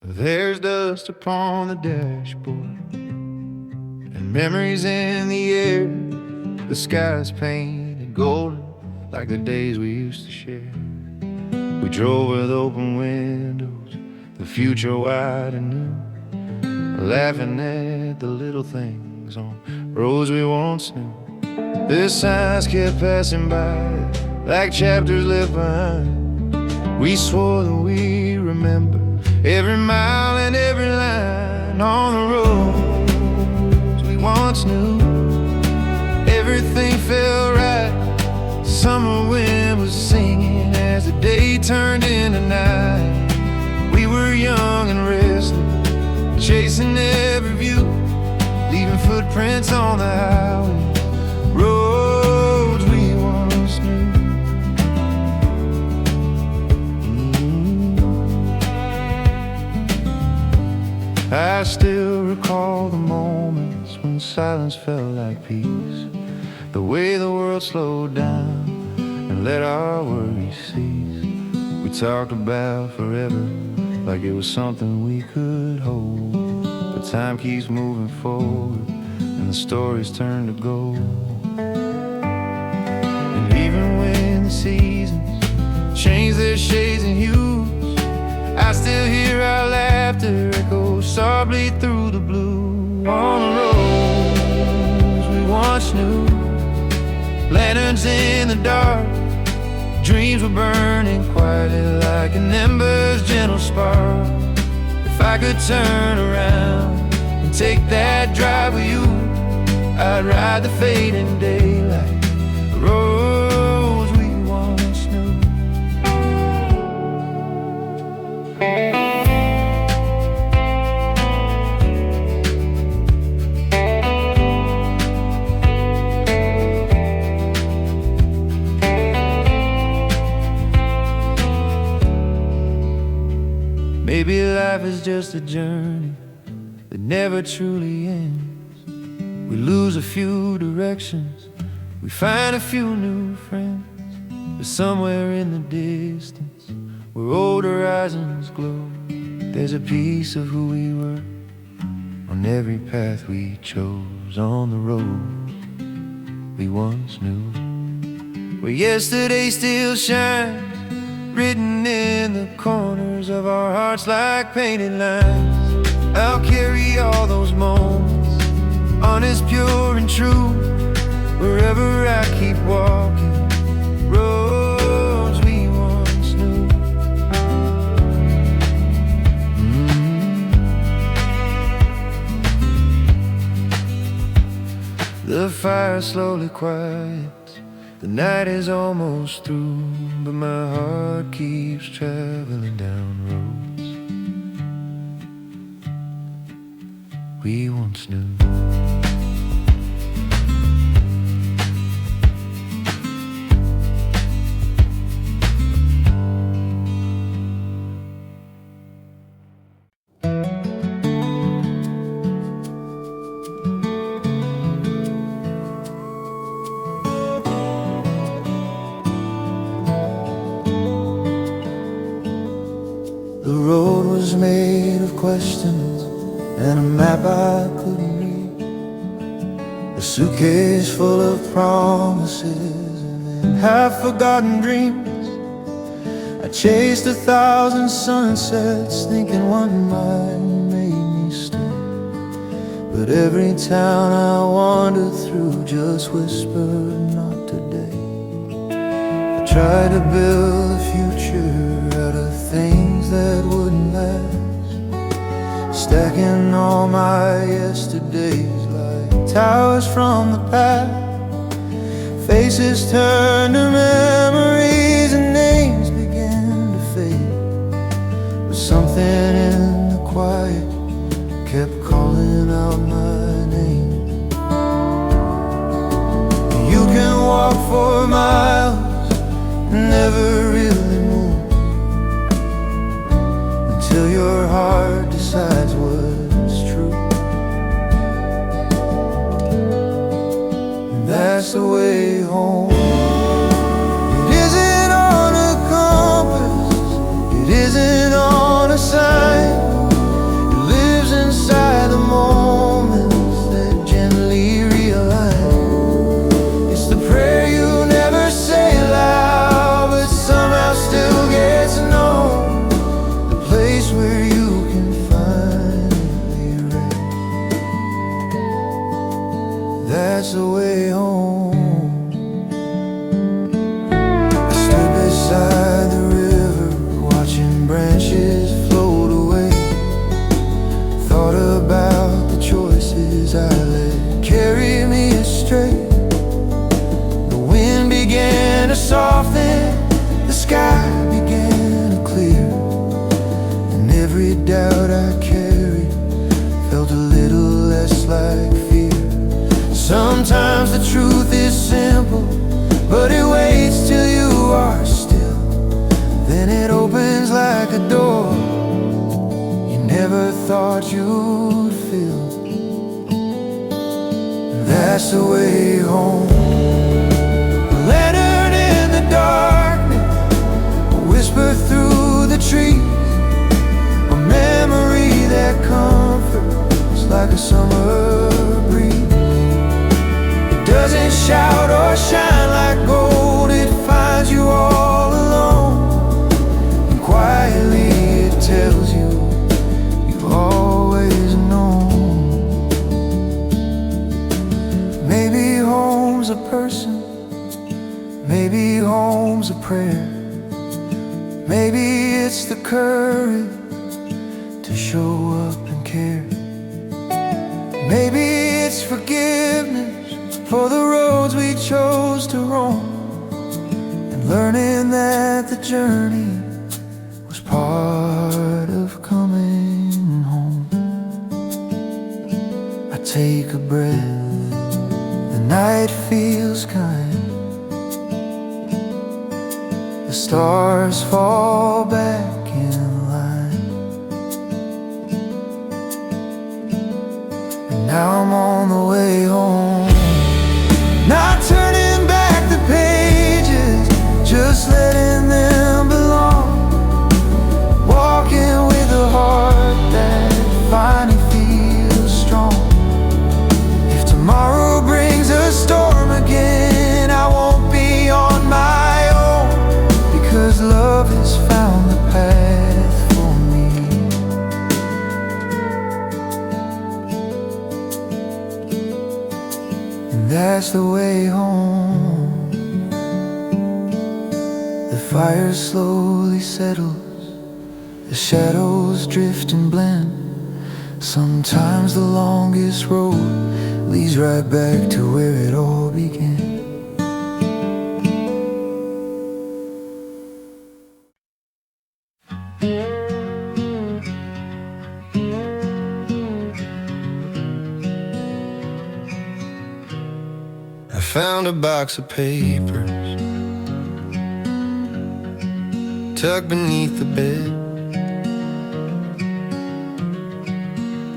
There's dust upon the dashboard and memories in the air. The sky's painted golden like the days we used to share. We drove with open windows, the future wide and new, laughing at the little things on roads we once knew. The signs kept passing by like chapters left behind. We swore that we remember every mile and every line on the roads we once knew. Everything felt right. Summer wind was singing as the day turned into night. We were young and restless, chasing every view, leaving footprints on the highway, roads we once knew. I still recall the moments when silence felt like peace, the way the world slowed down and let our worries cease. We talked about forever like it was something we could hold, but time keeps moving forward and the stories turn to gold. And even when the seasons change their shades and hues, I still hear our laughter echo softly through the blue. On the roads we once knew, lanterns in the dark, dreams were burning quietly like an ember's gentle spark. If I could turn around and take that drive with you, I'd ride the fading daylight, the roads we once knew. Maybe life is just a journey that never truly ends. We lose a few directions, we find a few new friends, but somewhere in the distance, where old horizons glow, there's a piece of who we were on every path we chose. On the road we once knew, where yesterday still shines, written in the corners of our hearts like painted lines. I'll carry all those moments, honest, pure and true, wherever I keep walking, roads we once knew. The fire slowly quiets, the night is almost through, but my heart keeps traveling down roads we once knew. The road was made of questions and a map I couldn't read, a suitcase full of promises and half-forgotten dreams. I chased 1,000 sunsets thinking one might make me stay, but every town I wandered through just whispered, not today. I tried to build a future out of things that wouldn't last, stacking all my yesterdays like towers from the past. Faces turned to memories and names began to fade, but something in the quiet kept calling out my name. You can walk for miles and never really move until your heart decides what's true. And that's the way home. It isn't on a compass, it isn't on a sign, every doubt I carried felt a little less like fear. Sometimes the truth is simple, but it waits till you are still. Then it opens like a door you never thought you'd feel. That's the way home. A lantern in the darkness, a whisper through the trees, a memory that comforts like a summer breeze. It doesn't shout or shine like gold, it finds you all alone, and quietly it tells you you've always known. Maybe home's a person, maybe home's a prayer, maybe it's the courage to show up and care. Maybe it's forgiveness for the roads we chose to roam, and learning that the journey was part of coming home. I take a breath, the night feels kind, the stars fall back in line, and now I'm on the way home. Not turning back the pages, just letting them belong, walking with a heart that finally feels strong. If tomorrow brings a storm again, I won't be on my own, because love has found the path for me. And that's the way home. The fire slowly settles, the shadows drift and blend. Sometimes the longest road leads right back to where it all began. I found a box of papers tucked beneath the bed,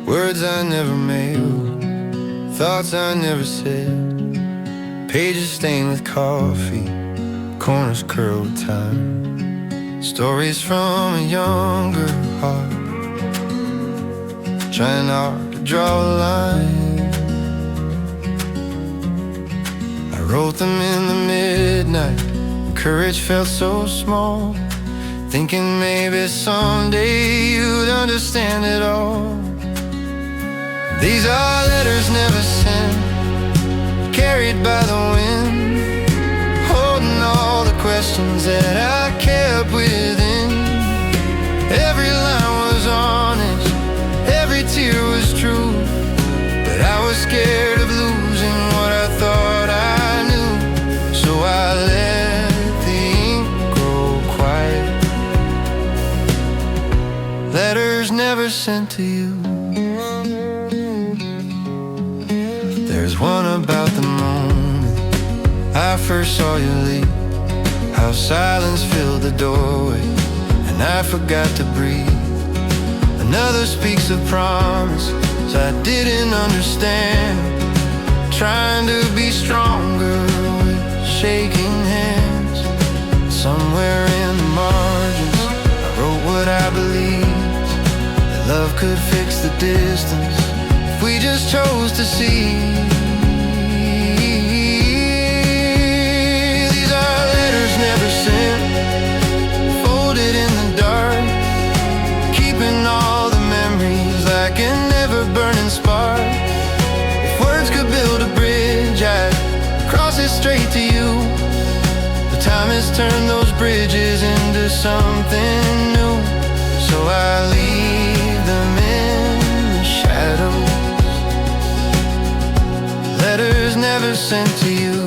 words I never mailed, thoughts I never said, pages stained with coffee, corners curled with time, stories from a younger heart, trying hard to draw a line. I wrote them in the midnight, courage felt so small, thinking maybe someday you'd understand it all. These are letters never sent, carried by the wind, holding all the questions that I kept within. Every line was honest, every tear was true, but I was scared of losing what I thought I knew. So I let the ink grow quiet, letters never sent to you. There's one about the moment I first saw you leave, how silence filled the doorway and I forgot to breathe. Another speaks of promises I didn't understand, trying to be stronger with shaking hands. Somewhere in the margins I wrote what I believed, that love could fix the distance if we just chose to see. These are letters never sent, folded in the dark, keeping all the memories like an ever-burning spark. If words could build a bridge, I'd cross it straight to you. The time has turned those bridges into something new, so I leave them in the shadows, letters never sent to you.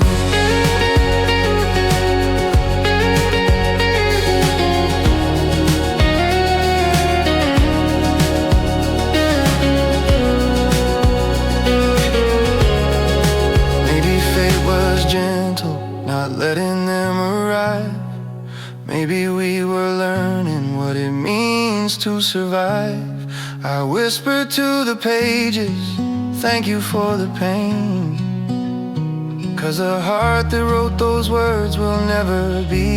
survive. I whisper to the pages, thank you for the pain, 'cause the heart that wrote those words will never be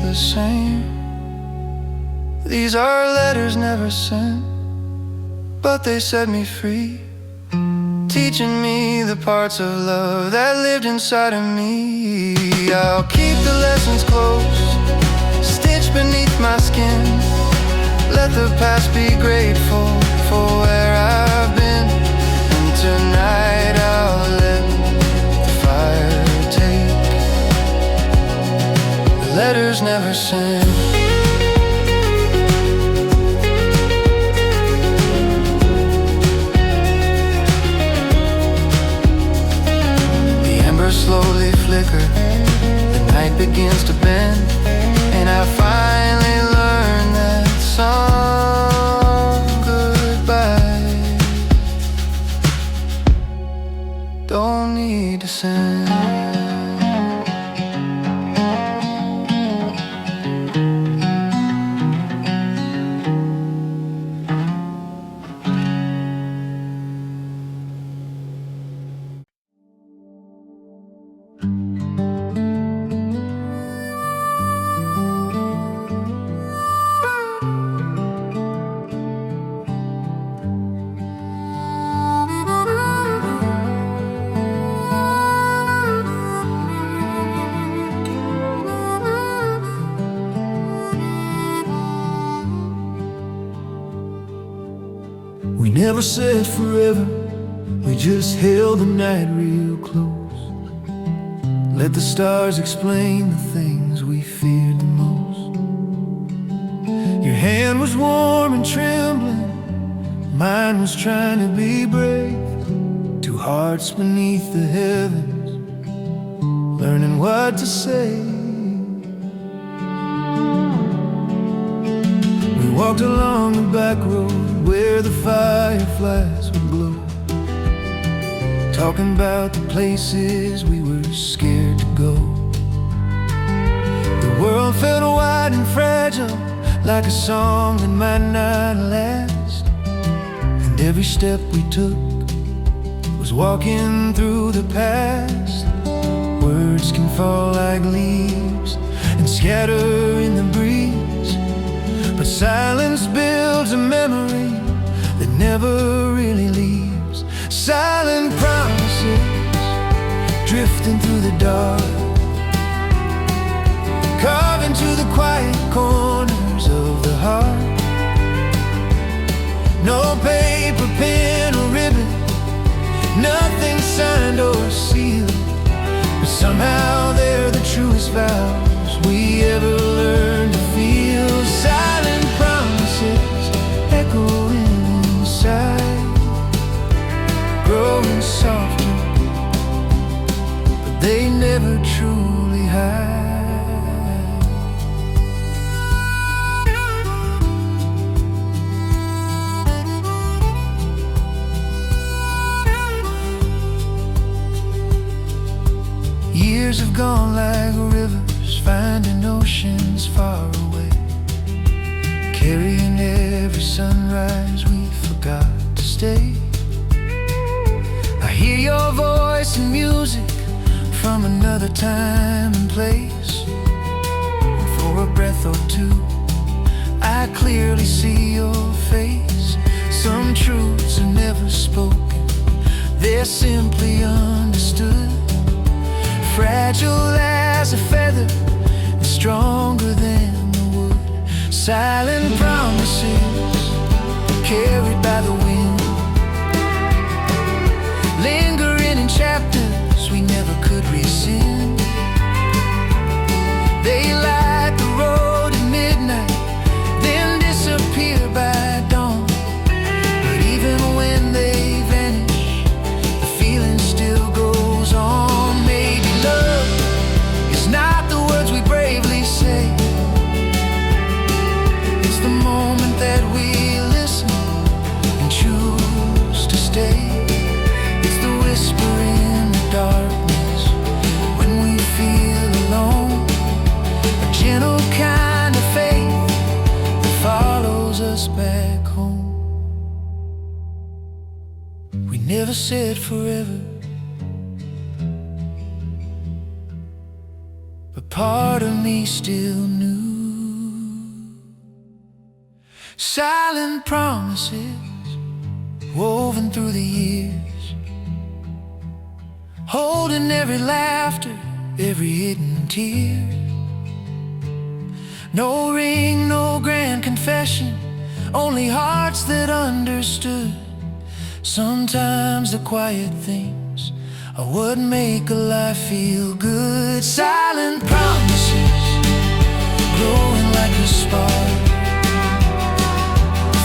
the same. These are letters never sent, but they set me free, teaching me the parts of love that lived inside of me. I'll keep the lessons close, stitched beneath my skin. Let the past be grateful for where I've been. And tonight I'll let the fire take the letters never sent. Slowly flicker, the night begins to bend, and I finally learn that song goodbye don't need to send. We never said forever, we just held the night real close. Let the stars explain the things we feared the most. Your hand was warm and trembling, mine was trying to be brave. Two hearts beneath the heavens, learning what to say. We walked along the back road where the fireflies would glow, talking about the places we were scared to go. The world felt wide and fragile, like a song that might not last. And every step we took was walking through the past. Words can fall like leaves and scatter in the breeze, but silence builds a memory that never really leaves. Silent promises drifting through the dark, carved into the quiet corners of the heart. No paper, pen, or ribbon, nothing signed or sealed, but somehow they're the truest vows we ever learned to feel. Silent promises echoing inside, growing softer, but they never truly hide. Years have gone like rivers, finding oceans far away, carrying every sunrise we forgot to stay. I hear your voice and music from another time and place, and for a breath or two I clearly see your face. Some truths are never spoken, they're simply understood. Fragile as a feather, and stronger than the wood. Silent promises carried by the wind, lingering in chapters we never could rescind. They light the road at midnight, then disappear by dawn. But even when they vanish, the feeling still goes on. Maybe love is not the words we bravely say, back home. We never said forever, but part of me still knew. Silent promises woven through the years, holding every laughter, every hidden tear. No ring, no grand confession, only hearts that understood. Sometimes the quiet things are what make a life feel good. Silent promises growing like a spark,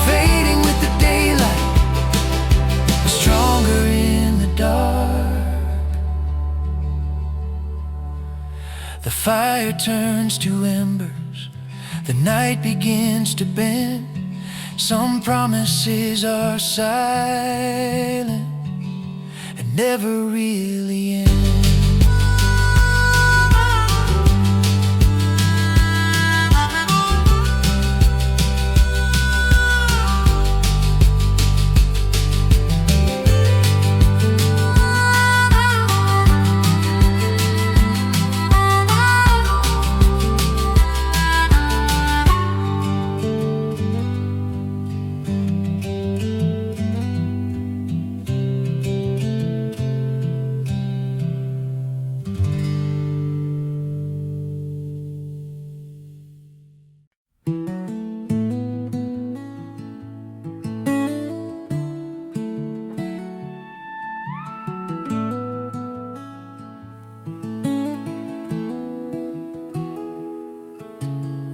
fading with the daylight, stronger in the dark. The fire turns to embers, the night begins to bend. Some promises are silent and never really end.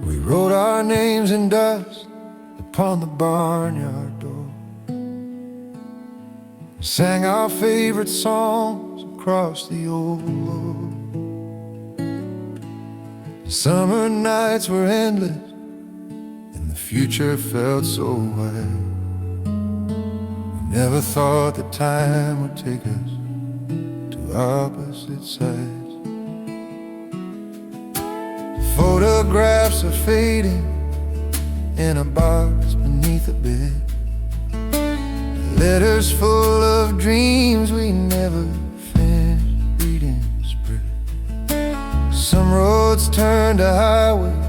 We wrote our names in dust upon the barnyard door, sang our favorite songs across the old road. Summer nights were endless and the future felt so wide. We never thought that time would take us to opposite sides. Photographs are fading in a box beneath a bed, letters full of dreams we never finished reading spread. Some roads turn to highways,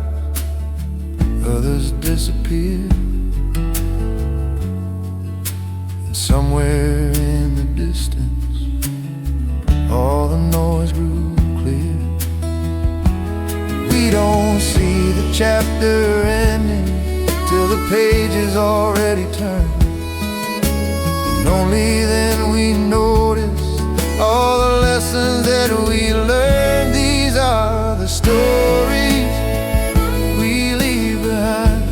others disappear, and somewhere in the distance all the noise grew clear. We don't see the chapter ending till the page is already turned, and only then we notice all the lessons that we learned. These are the stories we leave behind,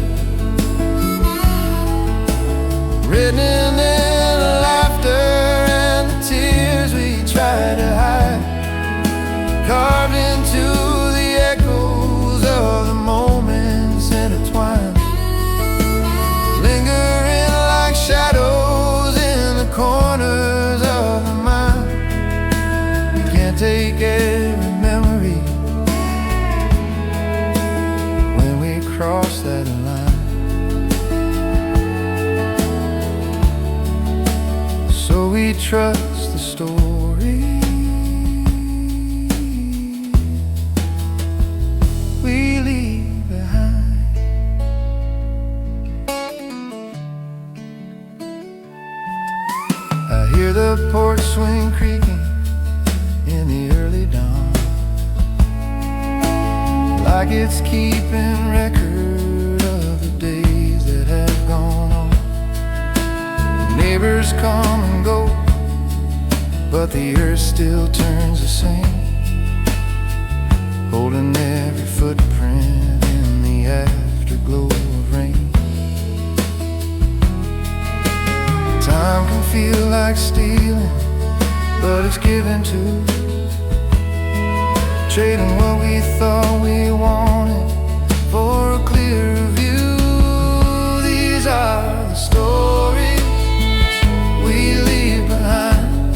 written in the laughter and the tears we try to hide, carved into the echoes of the moments intertwined, lingering like shadows in the corners of the mind. We can't take every memory when we cross that line, so we trust the story we leave behind. I hear the porch swing creaking in the early dawn, like it's keeping record of the days that have gone on. Neighbors come and go, but the earth still turns the same, holding every footprint in the afterglow of rain. Time can feel like stealing, but it's given to, trading what we thought we wanted for a clearer view. These are the stories we leave behind,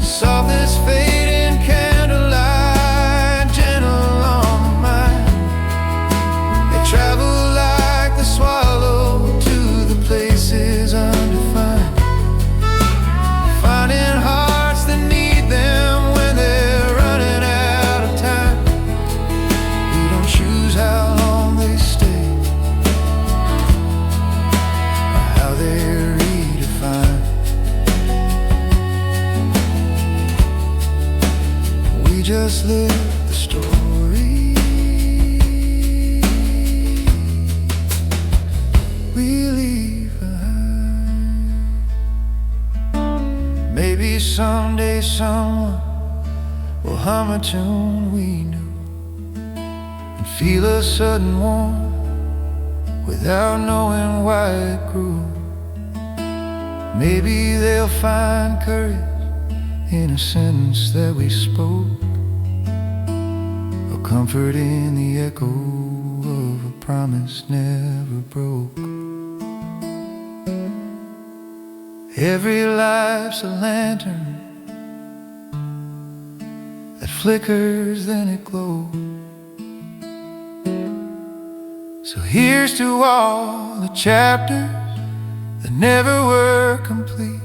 soft as fading candlelight, gentle on the mind. They travel like someday someone will hum a tune we knew and feel a sudden warmth without knowing why it grew. Maybe they'll find courage in a sentence that we spoke, or comfort in the echo of a promise never broke. Every life's a lantern that flickers, then it glows. So here's to all the chapters that never were complete,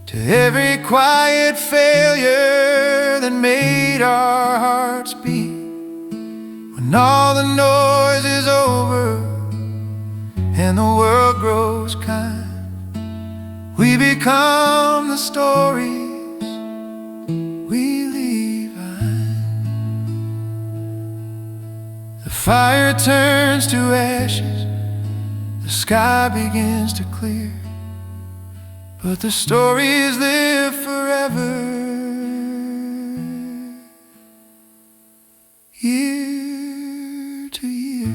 to every quiet failure that made our hearts beat. When all the noise is over and the world grows kind, we become the stories we leave behind. The fire turns to ashes, the sky begins to clear, but the stories live forever, year to year.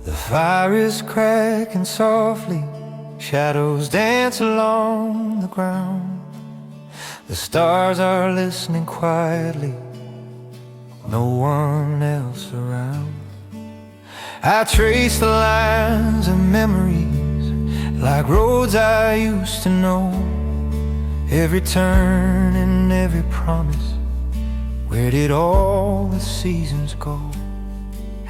The fire is cracking softly, shadows dance along the ground. The stars are listening quietly, no one else around. I trace the lines of memories like roads I used to know. Every turn and every promise, where did all the seasons go?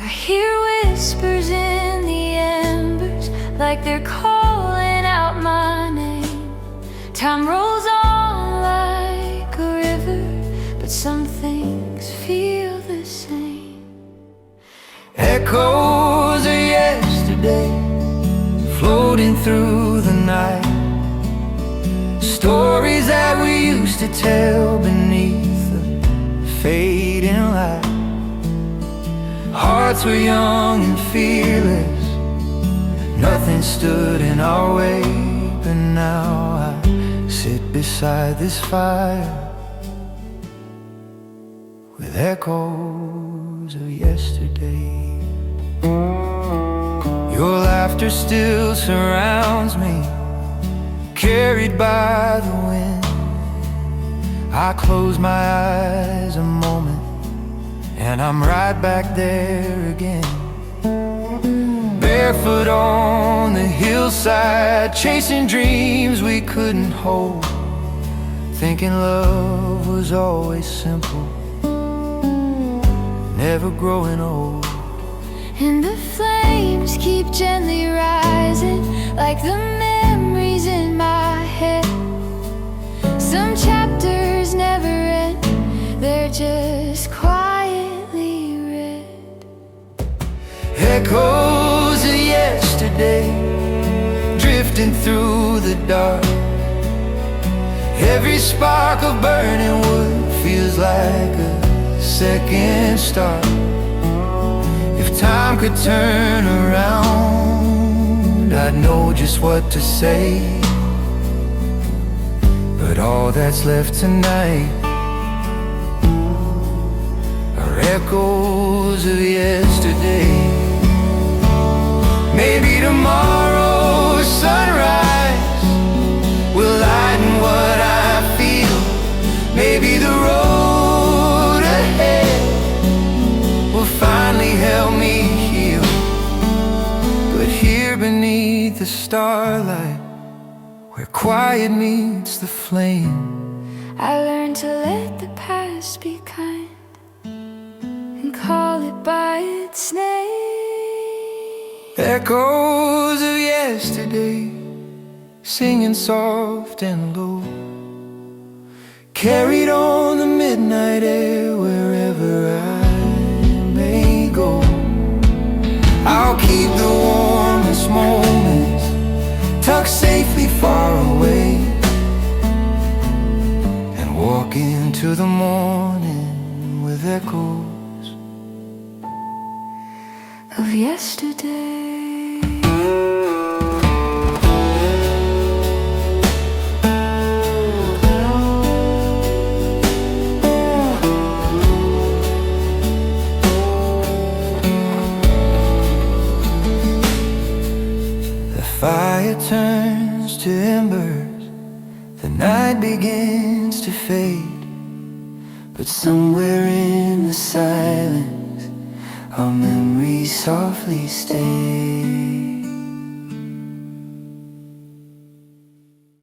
I hear whispers in the embers, like they're calling out my name. Time rolls on like a river, but some things feel the same. Echoes of yesterday floating through the night, stories that we used to tell beneath the fading light. Hearts were young and fearless, nothing stood in our way. But now I sit beside this fire with echoes of yesterday. Your laughter still surrounds me, carried by the wind. I close my eyes a moment and I'm right back there again. Barefoot on the hillside, chasing dreams we couldn't hold, thinking love was always simple, never growing old. And the flames keep gently rising, like the memories in my head. Some chapters never end, they're just quietly read. Echoes of yesterday, drifting through the dark. Every spark of burning wood feels like a second start. If time could turn around, I'd know just what to say. But all that's left tonight are echoes of yesterday. Maybe tomorrow's sunrise will lighten what I feel. Maybe the road ahead will finally help me heal. But here beneath the starlight, where quiet meets the flame, I learned to let the past be kind and call it by its name. Echoes of yesterday, singing soft and low, carried on the midnight air wherever I may go. I'll keep the warmest moments tucked safely far away, and walk into the morning with echoes of yesterday. Fire turns to embers, the night begins to fade, but somewhere in the silence our memories softly stay.